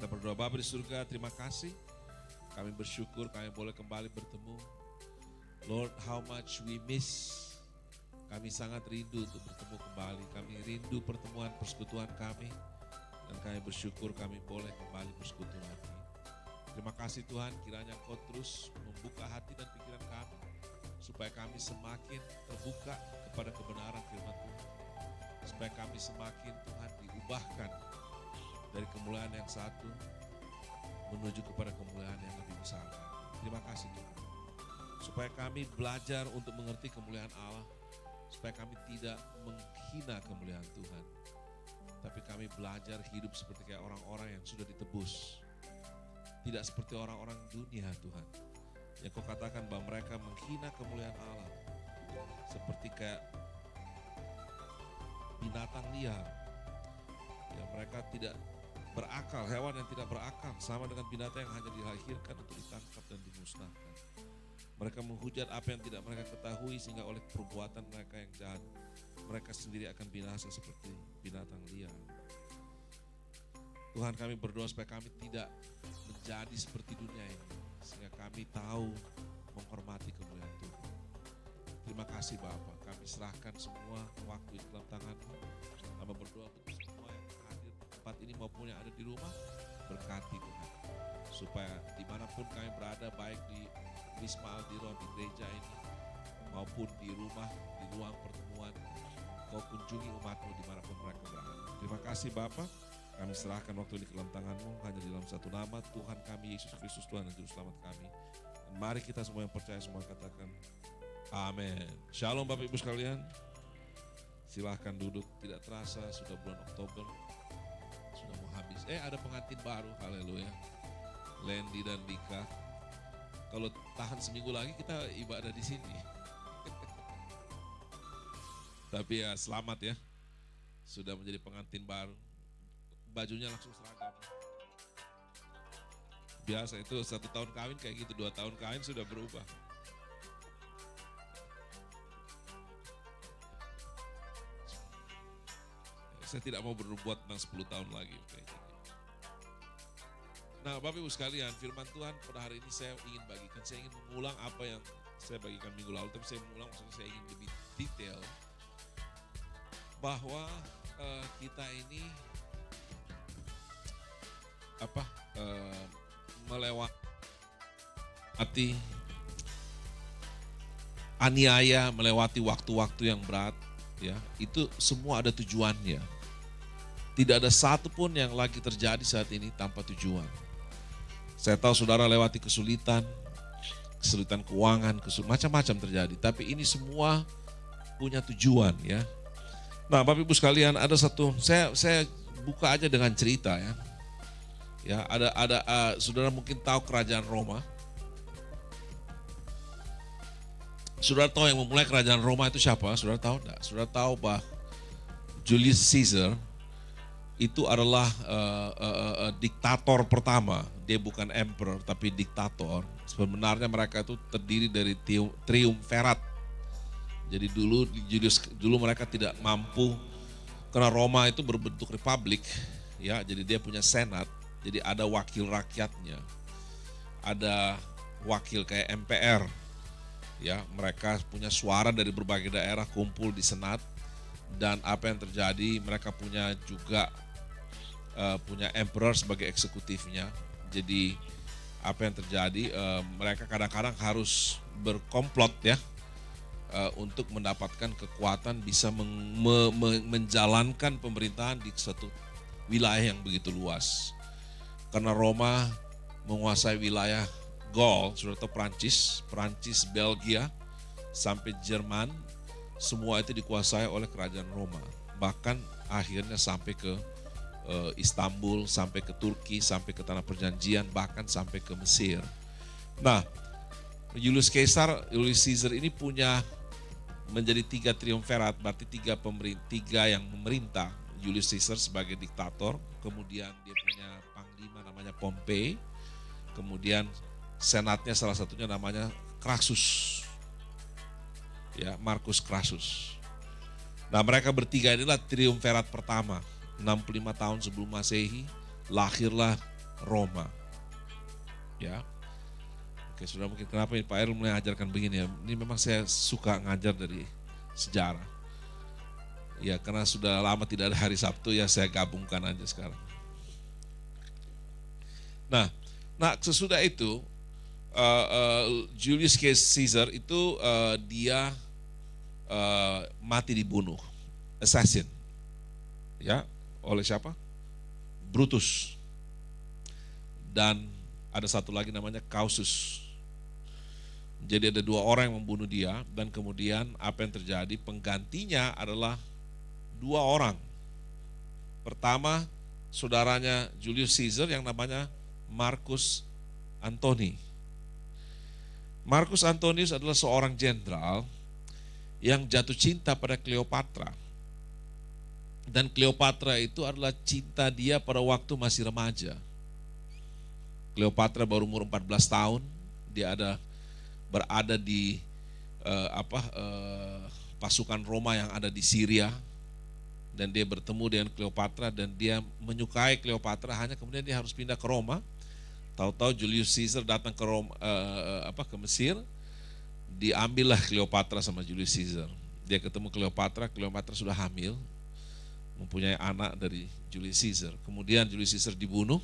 Kita berdoa. Bapa di surga, terima kasih. Kami bersyukur kami boleh kembali bertemu. Lord, how much we miss. Kami sangat rindu untuk bertemu kembali. Kami rindu pertemuan persekutuan kami. Dan kami bersyukur kami boleh kembali bersekutu lagi. Terima kasih Tuhan, kiranya Kau terus membuka hati dan pikiran kami. Supaya kami semakin terbuka kepada kebenaran firman Tuhan. Supaya kami semakin Tuhan diubahkan dari kemuliaan yang satu menuju kepada kemuliaan yang lebih besar. Terima kasih Tuhan. Supaya kami belajar untuk mengerti kemuliaan Allah. Supaya kami tidak menghina kemuliaan Tuhan. Tapi kami belajar hidup seperti kayak orang-orang yang sudah ditebus. Tidak seperti orang-orang dunia Tuhan. Yang Kau katakan bahwa mereka menghina kemuliaan Allah. Seperti kayak binatang liar. Ya, mereka tidak berakal, hewan yang tidak berakal. Sama dengan binatang yang hanya dilahirkan untuk ditangkap dan dimusnahkan. Mereka menghujat apa yang tidak mereka ketahui sehingga oleh perbuatan mereka yang jahat, mereka sendiri akan binasa seperti binatang liar. Tuhan, kami berdoa supaya kami tidak menjadi seperti dunia ini. Sehingga kami tahu menghormati kemuliaan Tuhan. Terima kasih Bapa, kami serahkan semua waktu di dalam tangan-Mu. Kami berdoa untuk semua yang hadir di tempat ini maupun yang ada di rumah. Berkati Tuhan. Supaya dimanapun kami berada, baik di Wisma Aldiron, di gereja ini, maupun di rumah, di ruang pertemuan, Kau kunjungi umat-Mu dimanapun mereka berada. Terima kasih Bapa. Kami serahkan waktu ini ke dalam tangan-Mu, hanya di dalam satu nama, Tuhan kami, Yesus Kristus, Tuhan dan Juru Selamat kami. Dan mari kita semua yang percaya semua katakan, amin. Shalom Bapak Ibu sekalian. Silahkan duduk, tidak terasa sudah bulan Oktober, sudah mau habis. Ada pengantin baru, haleluya. Lendi dan Dika. Kalau tahan seminggu lagi kita ibadah di sini. Tapi ya selamat ya, sudah menjadi pengantin baru. Bajunya langsung seragam. Biasa itu 1 tahun kawin kayak gitu, 2 tahun kawin sudah berubah. Saya tidak mau berbuat tentang 10 tahun lagi. Nah Bapak Ibu sekalian, firman Tuhan pada hari ini saya ingin bagikan. Saya ingin mengulang apa yang saya bagikan minggu lalu. Tapi saya mengulang, maksudnya saya ingin lebih detail. Bahwa kita ini melewati aniaya, melewati waktu-waktu yang berat. Ya, itu semua ada tujuannya. Tidak ada satupun yang lagi terjadi saat ini tanpa tujuan. Saya tahu saudara lewati kesulitan keuangan, macam-macam terjadi. Tapi ini semua punya tujuan ya. Nah Bapak Ibu sekalian, ada satu, saya buka aja dengan cerita ya. Ya, saudara mungkin tahu kerajaan Roma. Saudara tahu yang memulai kerajaan Roma itu siapa? Saudara tahu enggak? Saudara tahu bahwa Julius Caesar itu adalah diktator pertama. Dia bukan emperor tapi diktator. Sebenarnya mereka itu terdiri dari triumvirat. Jadi dulu mereka tidak mampu karena Roma itu berbentuk republik, ya. Jadi dia punya senat. Jadi ada wakil rakyatnya. Ada wakil kayak MPR. Ya, mereka punya suara dari berbagai daerah kumpul di senat. Dan apa yang terjadi, mereka punya juga punya emperor sebagai eksekutifnya. Jadi apa yang terjadi, mereka kadang-kadang harus berkomplot ya, untuk mendapatkan kekuatan bisa menjalankan pemerintahan di suatu wilayah yang begitu luas. Karena Roma menguasai wilayah Gaul, sudah tahu Prancis, Belgia, sampai Jerman, semua itu dikuasai oleh kerajaan Roma. Bahkan akhirnya sampai ke Istanbul, sampai ke Turki, sampai ke Tanah Perjanjian, bahkan sampai ke Mesir. Nah, Julius Caesar ini punya menjadi 3 triumvirat, berarti 3 yang memerintah. Julius Caesar sebagai diktator, kemudian dia punya panglima namanya Pompei, kemudian senatnya salah satunya namanya Crassus, ya, Marcus Crassus. Nah mereka bertiga inilah triumvirat pertama. 65 tahun sebelum Masehi lahirlah Roma. Ya. Oke, sudah mungkin kenapa Pak Erul mulai ajarkan begini ya. Ini memang saya suka ngajar dari sejarah. Ya, karena sudah lama tidak ada hari Sabtu ya saya gabungkan aja sekarang. Nah sesudah itu Julius Caesar itu dia mati dibunuh, assassin, ya, oleh siapa? Brutus. Dan ada satu lagi namanya Kausus. Jadi ada 2 orang yang membunuh dia, dan kemudian apa yang terjadi? Penggantinya adalah 2 orang. Pertama, saudaranya Julius Caesar yang namanya Marcus Antony. Marcus Antonius adalah seorang jenderal yang jatuh cinta pada Cleopatra. Dan Cleopatra itu adalah cinta dia pada waktu masih remaja. Cleopatra baru umur 14 tahun, dia berada di pasukan Roma yang ada di Syria, dan dia bertemu dengan Cleopatra dan dia menyukai Cleopatra, hanya kemudian dia harus pindah ke Roma. Tahu-tahu Julius Caesar datang ke Roma, ke Mesir, diambillah Cleopatra sama Julius Caesar. Dia ketemu Cleopatra sudah hamil, mempunyai anak dari Julius Caesar. Kemudian Julius Caesar dibunuh.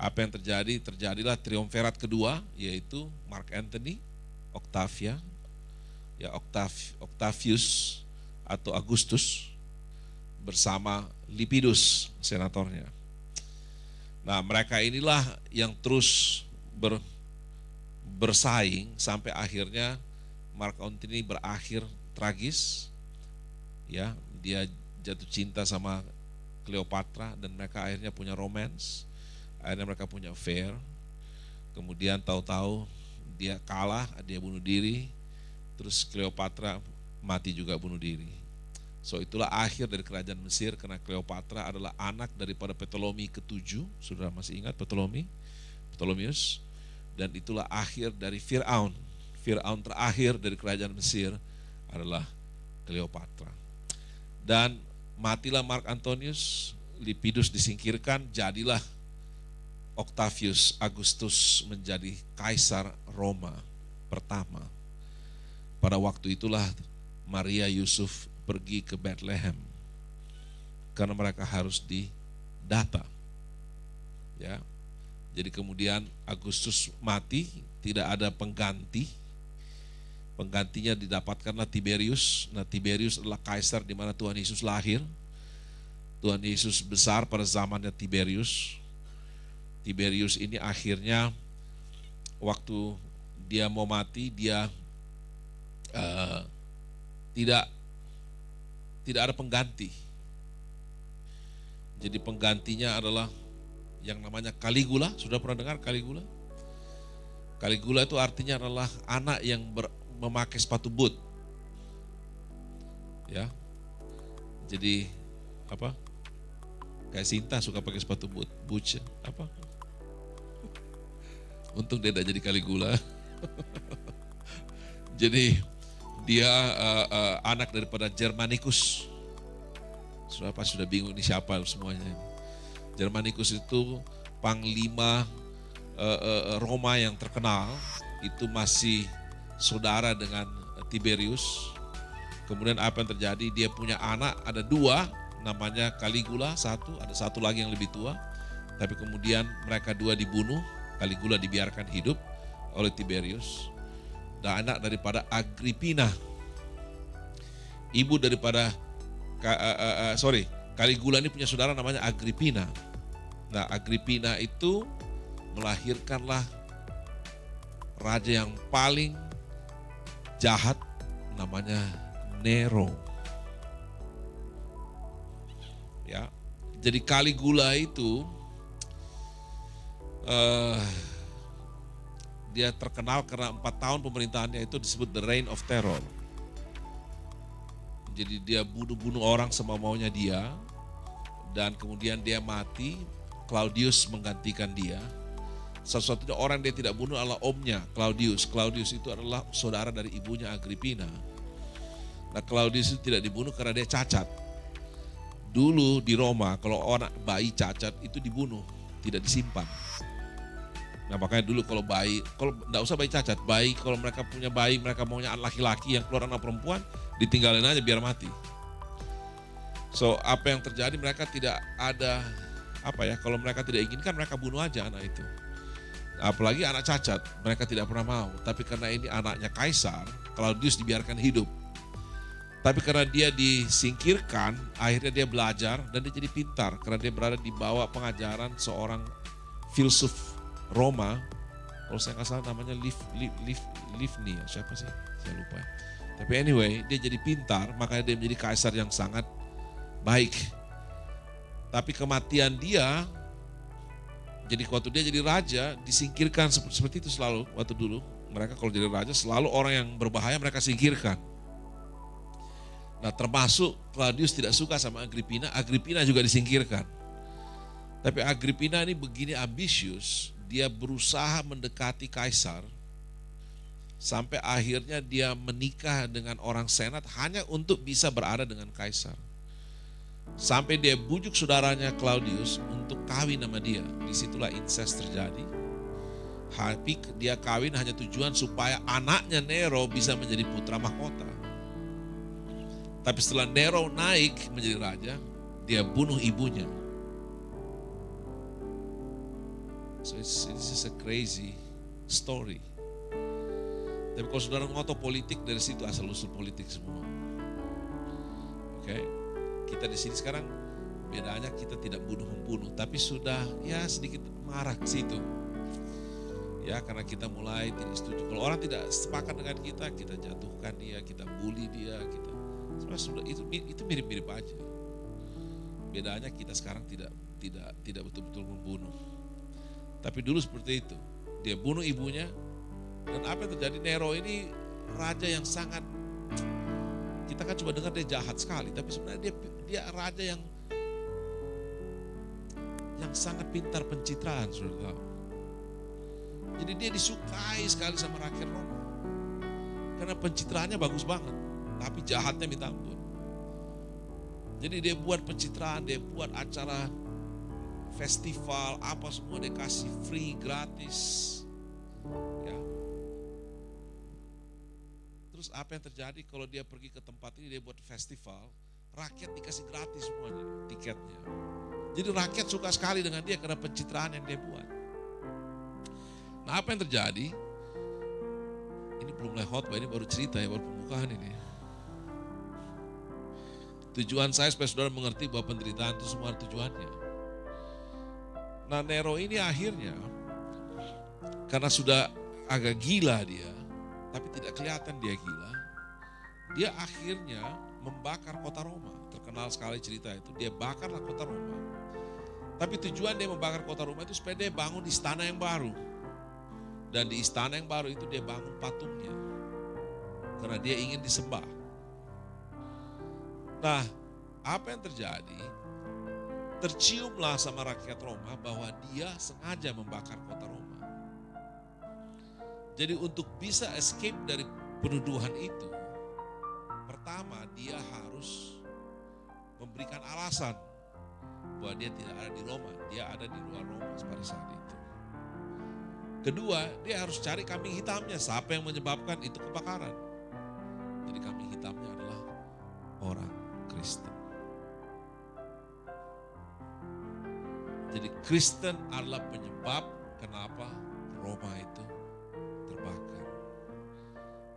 Apa yang terjadi? Terjadilah triumvirat kedua, yaitu Mark Antony, Octavius atau Augustus bersama Lepidus, senatornya. Nah, mereka inilah yang terus bersaing sampai akhirnya Mark Antony berakhir tragis. Ya, dia jatuh cinta sama Cleopatra dan mereka akhirnya punya romance. Akhirnya mereka punya affair. Kemudian tahu-tahu dia kalah, dia bunuh diri. Terus Cleopatra mati juga bunuh diri. So itulah akhir dari kerajaan Mesir, karena Cleopatra adalah anak daripada Ptolemy ke-7. Saudara masih ingat Ptolemeus? Dan itulah akhir dari Firaun. Firaun terakhir dari kerajaan Mesir adalah Cleopatra. Dan matilah Mark Antonius, Lepidus disingkirkan, jadilah Octavius Augustus menjadi kaisar Roma pertama. Pada waktu itulah Maria Yusuf pergi ke Bethlehem karena mereka harus didata. Ya. Jadi kemudian Agustus mati, tidak ada pengganti. Penggantinya didapatkanlah Tiberius. Nah, Tiberius adalah kaisar di mana Tuhan Yesus lahir. Tuhan Yesus besar pada zamannya Tiberius. Tiberius ini akhirnya waktu dia mau mati, dia tidak ada pengganti. Jadi penggantinya adalah yang namanya Caligula. Sudah pernah dengar Caligula? Caligula itu artinya adalah anak yang memakai sepatu boot. Ya. Jadi apa? Kayak Sinta suka pakai sepatu boot, boots apa? Untung dia tidak jadi Caligula. Jadi dia anak daripada Germanicus. Sudah bingung ini siapa semuanya. Germanicus itu panglima Roma yang terkenal, itu masih saudara dengan Tiberius. Kemudian apa yang terjadi? Dia punya anak, ada 2, namanya Caligula, ada satu lagi yang lebih tua. Tapi kemudian mereka 2 dibunuh. Caligula dibiarkan hidup oleh Tiberius. Dan anak daripada Agrippina, ibu daripada Caligula ini punya saudara namanya Agrippina. Nah, Agrippina itu melahirkanlah raja yang paling jahat, namanya Nero. Ya, jadi Caligula itu dia terkenal karena 4 tahun pemerintahannya itu disebut the reign of terror. Jadi dia bunuh orang semau-maunya dia, dan kemudian dia mati. Claudius menggantikan dia. Satu-satunya orang dia tidak bunuh adalah omnya, Claudius. Claudius itu adalah saudara dari ibunya Agrippina. Nah, Claudius itu tidak dibunuh karena dia cacat. Dulu di Roma kalau orang bayi cacat itu dibunuh. tidak disimpan. Nah makanya dulu kalau enggak usah bayi cacat, kalau mereka punya bayi, mereka maunya anak laki-laki yang keluar anak perempuan, ditinggalin aja biar mati. So apa yang terjadi, mereka tidak ada, kalau mereka tidak inginkan, mereka bunuh aja anak itu. Apalagi anak cacat, mereka tidak pernah mau. Tapi karena ini anaknya Kaisar, Claudius dibiarkan hidup. Tapi karena dia disingkirkan, akhirnya dia belajar dan dia jadi pintar. Karena dia berada di bawah pengajaran seorang filsuf Roma. Kalau saya nggak salah namanya Livni, siapa sih? Saya lupa. Tapi anyway, dia jadi pintar, makanya dia menjadi Kaisar yang sangat baik. Tapi kematian dia, jadi waktu dia jadi raja, disingkirkan seperti itu selalu waktu dulu. Mereka kalau jadi raja selalu orang yang berbahaya mereka singkirkan. Nah termasuk Claudius tidak suka sama Agrippina juga disingkirkan. Tapi Agrippina ini begini ambisius, dia berusaha mendekati Kaisar. Sampai akhirnya dia menikah dengan orang senat hanya untuk bisa berada dengan Kaisar. Sampai dia bujuk saudaranya Claudius untuk kawin sama dia. Disitulah incest terjadi. Tapi dia kawin hanya tujuan supaya anaknya Nero bisa menjadi putra mahkota. Tapi setelah Nero naik menjadi raja, dia bunuh ibunya. So this is a crazy story. Tapi kalau saudara ngotot politik, dari situ asal usul politik semua. Oke. Kita di sini sekarang bedanya kita tidak bunuh-membunuh, tapi sudah ya sedikit marah ke situ. Ya karena kita mulai tidak setuju. Kalau orang tidak sepakat dengan kita jatuhkan dia, kita bully dia, kita sudah itu mirip-mirip aja. Bedanya kita sekarang tidak betul-betul membunuh. Tapi dulu seperti itu. Dia bunuh ibunya, dan apa yang terjadi, Nero ini raja yang sangat, kita kan cuma dengar dia jahat sekali, tapi sebenarnya dia raja yang sangat pintar pencitraan, saudara tahu. Jadi dia disukai sekali sama rakyat Roma. Karena pencitraannya bagus banget, tapi jahatnya minta ampun. Jadi dia buat pencitraan, dia buat acara festival, apa semua dia kasih free, gratis. Ya. Terus apa yang terjadi kalau dia pergi ke tempat ini, dia buat festival, rakyat dikasih gratis semuanya tiketnya. Jadi rakyat suka sekali dengan dia karena pencitraan yang dia buat. Nah apa yang terjadi? Ini belum mulai khotbah, ini baru cerita ya, baru pembukaan ini. Tujuan saya supaya saudara mengerti bahwa penderitaan itu semua ada tujuannya. Nah Nero ini akhirnya, karena sudah agak gila dia, tapi tidak kelihatan dia gila, dia akhirnya membakar kota Roma. Terkenal sekali cerita itu, dia bakarlah kota Roma. Tapi tujuan dia membakar kota Roma itu supaya dia bangun istana yang baru. Dan di istana yang baru itu dia bangun patungnya. Karena dia ingin disembah. Nah, apa yang terjadi? Terciumlah sama rakyat Roma bahwa dia sengaja membakar kota Roma. Jadi untuk bisa escape dari penuduhan itu, pertama dia harus memberikan alasan bahwa dia tidak ada di Roma, dia ada di luar Roma pada saat itu. Kedua, dia harus cari kambing hitamnya, siapa yang menyebabkan itu kebakaran. Jadi kambing hitamnya adalah orang Kristen. Jadi Kristen adalah penyebab kenapa Roma itu terbakar.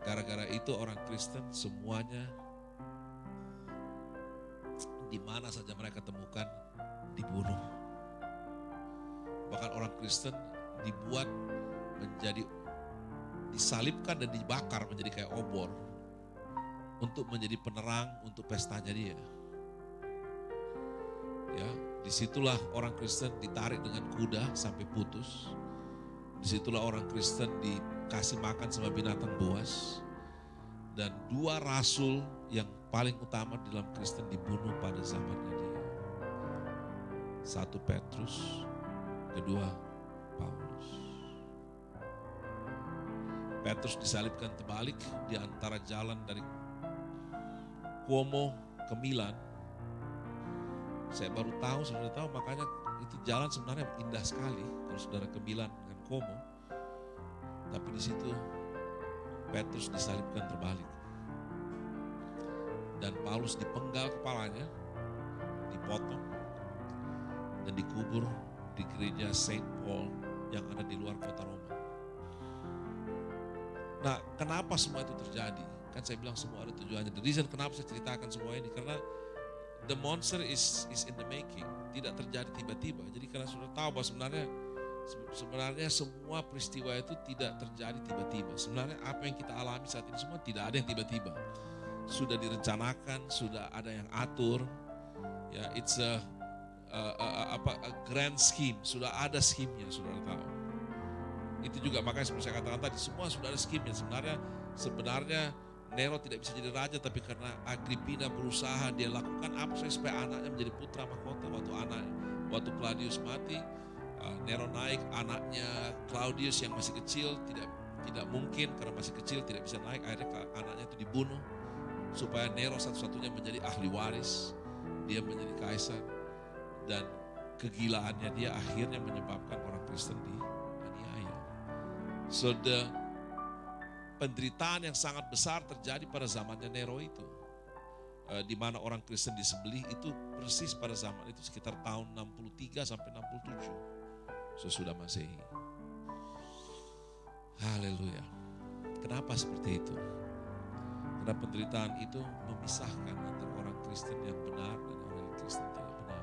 Gara-gara itu orang Kristen semuanya di mana saja mereka temukan dibunuh. Bahkan orang Kristen dibuat menjadi, disalibkan dan dibakar menjadi kayak obor untuk menjadi penerang untuk pestanya dia. Ya, disitulah orang Kristen ditarik dengan kuda sampai putus. Disitulah orang Kristen dikasih makan sama binatang buas. Dan dua rasul yang paling utama dalam Kristen dibunuh pada zamannya dia. Satu Petrus, kedua Paulus. Petrus disalibkan terbalik di antara jalan dari Cuomo ke Milan. Saya baru tahu, saudara tahu, makanya itu jalan sebenarnya indah sekali kalau saudara ke Milan dengan Como. Tapi di situ Petrus disalibkan terbalik. Dan Paulus dipenggal kepalanya, dipotong, dan dikubur di gereja Saint Paul yang ada di luar kota Roma. Nah, kenapa semua itu terjadi? Kan saya bilang semua ada tujuannya. The reason kenapa saya ceritakan semua ini, karena the monster is in the making. Tidak terjadi tiba-tiba. Jadi karena sudah tahu bahwa sebenarnya semua peristiwa itu tidak terjadi tiba-tiba. Sebenarnya apa yang kita alami saat ini semua tidak ada yang tiba-tiba. Sudah direncanakan, sudah ada yang atur. Ya, it's a grand scheme. Sudah ada scheme-nya, saudara tahu. Itu juga makanya seperti saya katakan tadi, semua sudah ada scheme-nya. Sebenarnya Nero tidak bisa jadi raja, tapi karena Agrippina berusaha, dia lakukan apa supaya anaknya menjadi putra mahkota. Waktu Claudius mati, Nero naik, anaknya Claudius yang masih kecil tidak mungkin karena masih kecil tidak bisa naik. Akhirnya anaknya itu dibunuh supaya Nero satu-satunya menjadi ahli waris, dia menjadi kaisar, dan kegilaannya dia akhirnya menyebabkan orang Kristen dianiaya. So penderitaan yang sangat besar terjadi pada zamannya Nero itu, di mana orang Kristen disembelih itu persis pada zaman itu sekitar tahun 63 sampai 67 sesudah Masehi. Haleluya. Kenapa seperti itu? Karena penderitaan itu memisahkan antara orang Kristen yang benar dan orang Kristen tidak benar.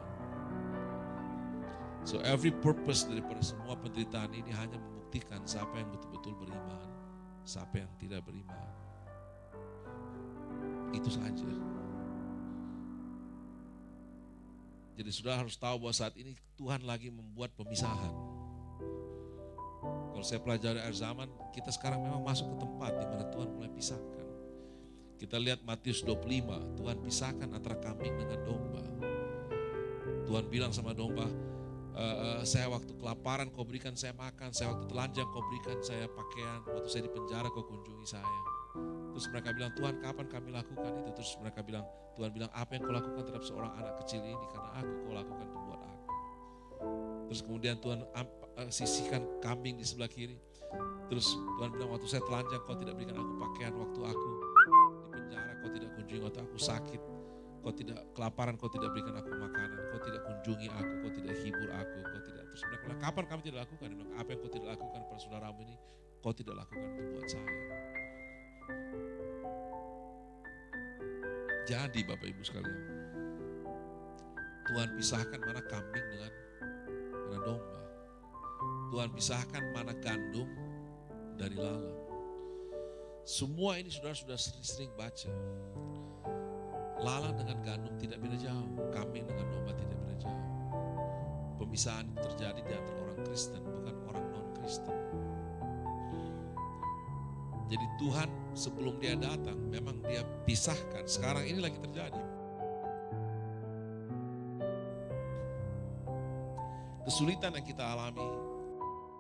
So every purpose daripada semua penderitaan ini hanya membuktikan siapa yang betul-betul beriman, siapa yang tidak beriman. Itu saja. Jadi saudara harus tahu bahwa saat ini Tuhan lagi membuat pemisahan. Kalau saya pelajari akhir zaman, kita sekarang memang masuk ke tempat di mana Tuhan mulai pisahkan. Kita lihat Matius 25, Tuhan pisahkan antara kambing dengan domba. Tuhan bilang sama domba, saya waktu kelaparan kau berikan saya makan, saya waktu telanjang kau berikan saya pakaian, waktu saya di penjara kau kunjungi saya. Terus mereka bilang, Tuhan kapan kami lakukan itu? Terus mereka bilang, Tuhan bilang, apa yang kau lakukan terhadap seorang anak kecil ini? Karena aku kau lakukan itu buat aku. Terus kemudian Tuhan sisihkan kambing di sebelah kiri. Terus Tuhan bilang, waktu saya telanjang kau tidak berikan aku pakaian, waktu aku di penjara kau tidak kunjungi, waktu aku sakit kau tidak kelaparan, kau tidak berikan aku makanan, kau tidak kunjungi aku, kau tidak hibur aku, kau tidak. Terus mereka bilang, kapan kami tidak lakukan? Dia bilang, apa yang kau tidak lakukan pada saudaramu ini, kau tidak lakukan itu buat saya. Jadi Bapak Ibu sekalian, Tuhan pisahkan mana kambing dengan mana domba. Tuhan pisahkan mana gandum dari lalang. Semua ini saudara sudah sering baca. Lalang dengan gandum tidak beda jauh, kambing dengan domba tidak beda jauh. Pemisahan terjadi di antara orang Kristen, bukan orang non-Kristen. Jadi Tuhan sebelum dia datang, memang dia pisahkan. Sekarang ini lagi terjadi. Kesulitan yang kita alami